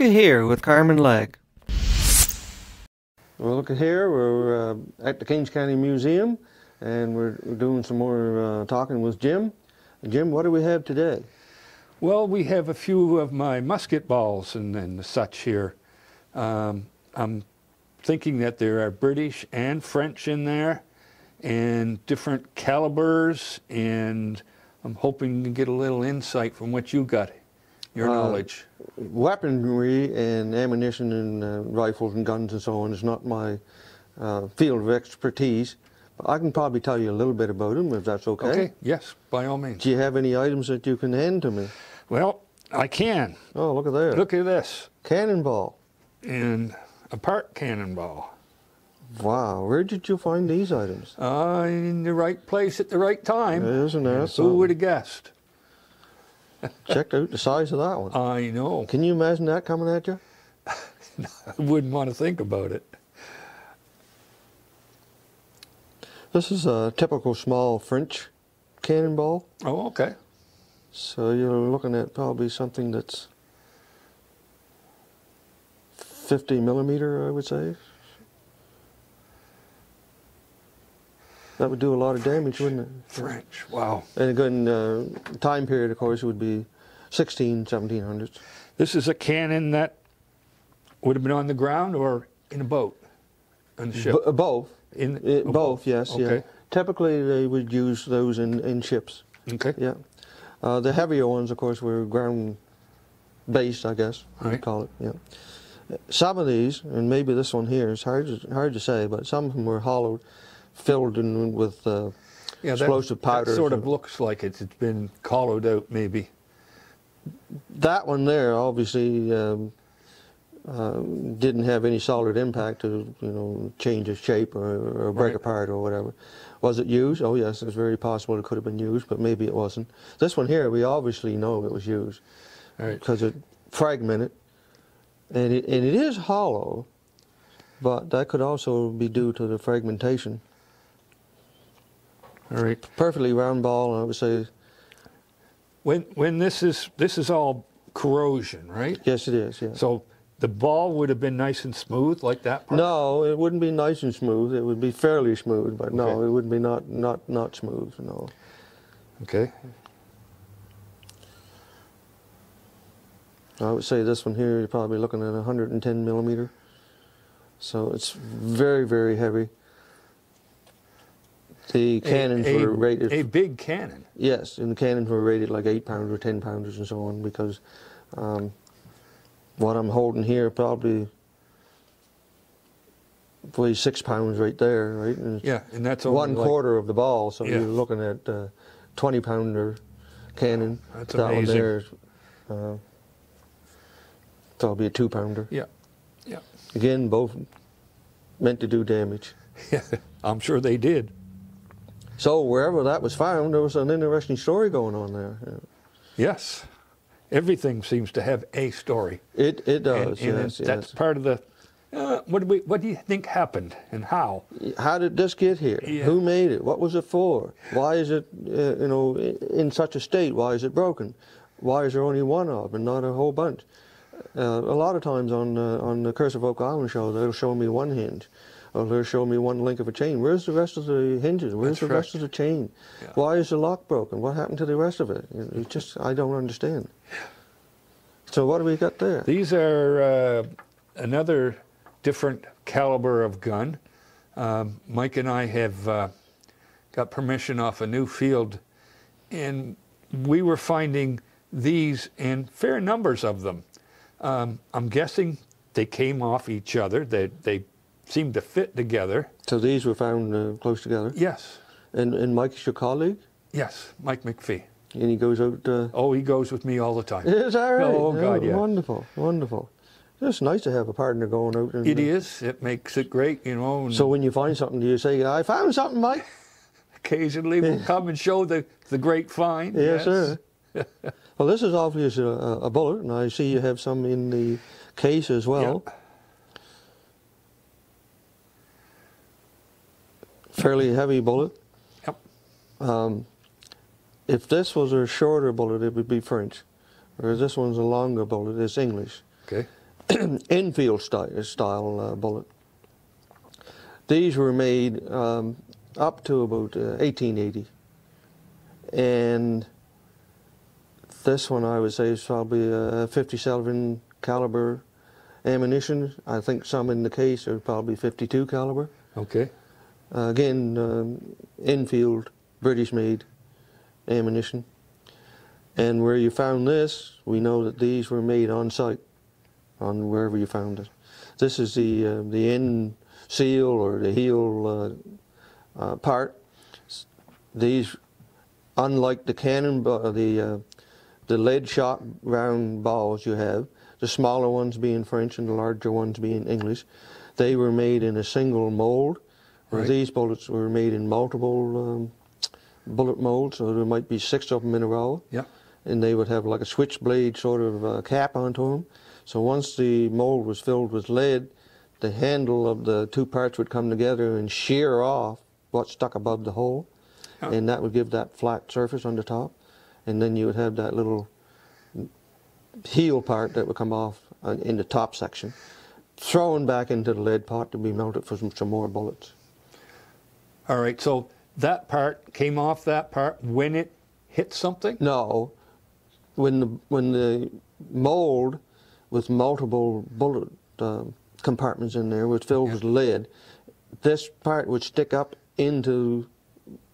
Look at here with Carmen Legg. Well, look at here, we're at the Kings County Museum, and we're doing some more talking with Jim. Jim, what do we have today? Well, we have a few of my musket balls and such here. I'm thinking that there are British and French in there, and different calibers, and I'm hoping to get a little insight from what you got, your knowledge. Weaponry and ammunition and rifles and guns and so on is not my field of expertise. But I can probably tell you a little bit about them, if that's okay. Okay, yes, by all means. Do you have any items that you can hand to me? Well, I can. Oh, look at that. Look at this. Cannonball. And a part cannonball. Wow, where did you find these items? In the right place at the right time. Isn't that Who something? would have guessed? Check out the size of that one. I know. Can you imagine that coming at you? I wouldn't want to think about it. This is a typical small French cannonball. Oh, okay. So you're looking at probably something that's 50 millimeter, I would say. That would do a lot of damage, wouldn't it? French, wow. And again, time period, of course, would be 1700s. This is a cannon that would have been on the ground or in a boat, on the ship? Both. Both, yes. Okay. Yeah. Typically, they would use those in ships. Okay. Yeah. The heavier ones, of course, were ground-based, I guess Right. you'd call it. Yeah. Some of these, and maybe this one here, is hard to say, but some of them were hollowed, filled in with explosive powder. That sort of looks like it's been hollowed out, maybe. That one there obviously didn't have any solid impact to change its shape or break Right. apart or whatever. Was it used? Oh yes, it's very possible it could have been used, but maybe it wasn't. This one here, we obviously know it was used Right. because it fragmented, and it is hollow, but that could also be due to the fragmentation. All right. Perfectly round ball, I would say. When this is all corrosion, right? Yes, it is. Yes. So the ball would have been nice and smooth like that part? No, it wouldn't be nice and smooth. It would be fairly smooth, but no, Okay. it wouldn't be not smooth. No. Okay. I would say this one here, you're probably looking at 110 millimeter. So it's very, very heavy. The cannons were rated. A big cannon. Yes, and the cannons were rated like 8-pounder, 10-pounders, and so on, because what I'm holding here probably weighs 6 pounds right there, right? And it's Yeah, and that's only 1/4 of the ball, so Yeah. you're looking at 20-pounder cannon. That's that amazing. one there is probably a 2-pounder. Yeah. Yeah. Again, both meant to do damage. Yeah. I'm sure they did. So wherever that was found, there was an interesting story going on there. Yes. Everything seems to have a story. It does. And Yes, that's yes. part of the. What do you think happened and how? How did this get here? Yeah. Who made it? What was it for? Why is it, in such a state? Why is it broken? Why is there only one of and not a whole bunch? A lot of times on the Curse of Oak Island show, they'll show me one hinge, or they'll show me one link of a chain. Where's the rest of the hinges? Where's That's the rest of the chain? Yeah. Why is the lock broken? What happened to the rest of it? It's just, I don't understand. So what do we got there? These are another different caliber of gun. Mike and I have got permission off a new field, and we were finding these in fair numbers of them. I'm guessing they came off each other. They seemed to fit together. So these were found close together. Yes. And Mike's your colleague? Yes, Mike McPhee. And he goes out... Oh, he goes with me all the time. Is that right? Oh, God, yeah. Wonderful, wonderful. It's nice to have a partner going out. And, It is. It makes it great, you know. And So when you find something, do you say, I found something, Mike? occasionally we'll come and show the great find. Yes, sir. Well, this is obviously a bullet, and I see you have some in the case as well. Yeah. Fairly heavy bullet. Yep. If this was a shorter bullet, it would be French. Whereas this one's a longer bullet, it's English. Okay. Enfield style bullet. These were made up to about 1880, and this one I would say is probably a 57 caliber ammunition. I think some in the case are probably 52 caliber. Okay. Again, Enfield, British-made ammunition. And where you found this, we know that these were made on site, on wherever you found it. This is the end seal or the heel part. These, unlike the cannon, the lead shot round balls you have, the smaller ones being French and the larger ones being English, they were made in a single mold, where these bullets were made in multiple bullet molds, so there might be 6 of them in a row. Yeah. And they would have like a switchblade sort of cap onto them. So once the mold was filled with lead, the handle of the 2 parts would come together and shear off what stuck above the hole, and that would give that flat surface on the top. And then you would have that little heel part that would come off in the top section, thrown back into the lead pot to be melted for some more bullets. All right, so that part came off that part when it hit something? No, when the mold with multiple bullet compartments in there was filled with lead, this part would stick up into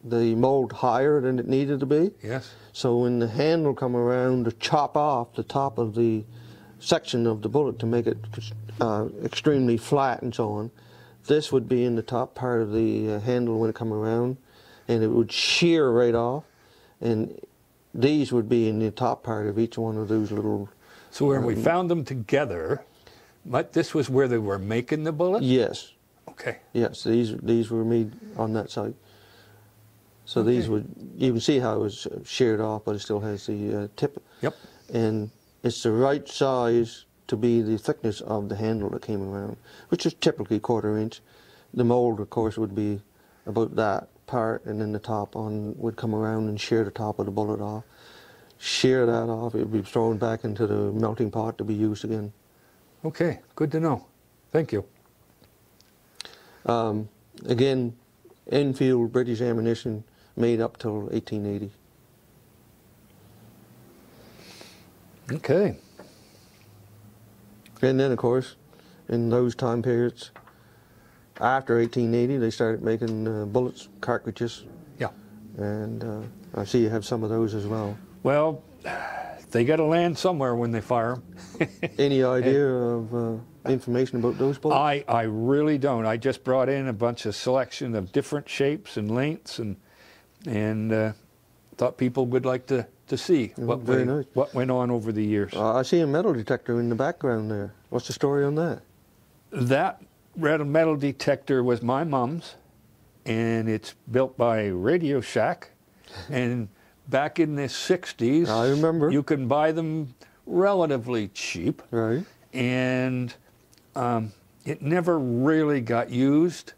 the mold higher than it needed to be. Yes. So when the handle come around to chop off the top of the section of the bullet to make it extremely flat and so on, this would be in the top part of the handle when it come around, and it would shear right off, and these would be in the top part of each one of those little... So when we found them together, but this was where they were making the bullets? Yes. Okay. Yes, these were made on that site. So these would, you can see how it was sheared off, but it still has the tip. Yep. And it's the right size to be the thickness of the handle that came around, which is typically 1/4 inch. The mold, of course, would be about that part, and then the top would come around and shear the top of the bullet off. Shear that off, it would be thrown back into the melting pot to be used again. Okay, good to know. Thank you. Again, Enfield British ammunition, made up till 1880. Okay. And then, of course, in those time periods, after 1880, they started making bullets, cartridges. Yeah. And I see you have some of those as well. Well, they got to land somewhere when they fire them. Any idea of information about those bullets? I really don't. I just brought in a bunch of selection of different shapes and lengths, and thought people would like to see what went on over the years. I see a metal detector in the background there. What's the story on that? That red metal detector was my mom's, and it's built by Radio Shack. And back in the 60s, I remember, you can buy them relatively cheap. Right. And it never really got used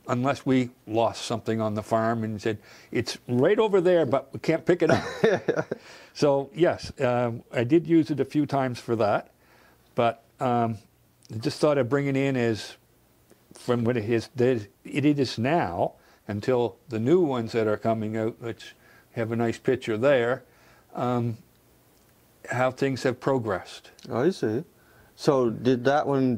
unless we lost something on the farm and said, it's right over there, but we can't pick it up. So yes, I did use it a few times for that, but I just thought I'd bring it in as from what it is now until the new ones that are coming out, which have a nice picture there, how things have progressed. I see. So did that one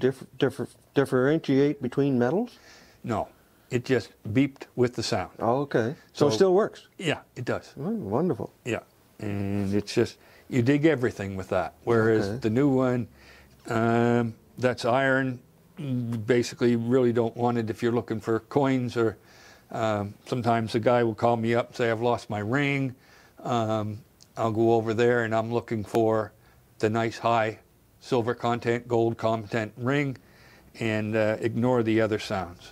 differentiate between metals? No, it just beeped with the sound. Oh, okay. So it still works? Yeah, it does. Oh, wonderful. Yeah, and it's just, you dig everything with that. Whereas the new one, that's iron, you basically really don't want it if you're looking for coins, or sometimes a guy will call me up and say, I've lost my ring. I'll go over there and I'm looking for the nice high silver content, gold content ring, and ignore the other sounds.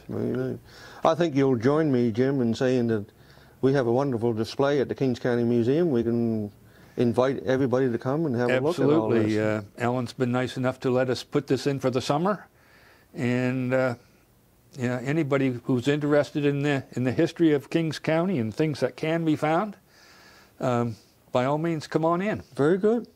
I think you'll join me, Jim, in saying that we have a wonderful display at the Kings County Museum. We can invite everybody to come and have a look at all this. Absolutely. Ellen's been nice enough to let us put this in for the summer, and yeah, anybody who's interested in the history of Kings County and things that can be found, by all means, come on in. Very good.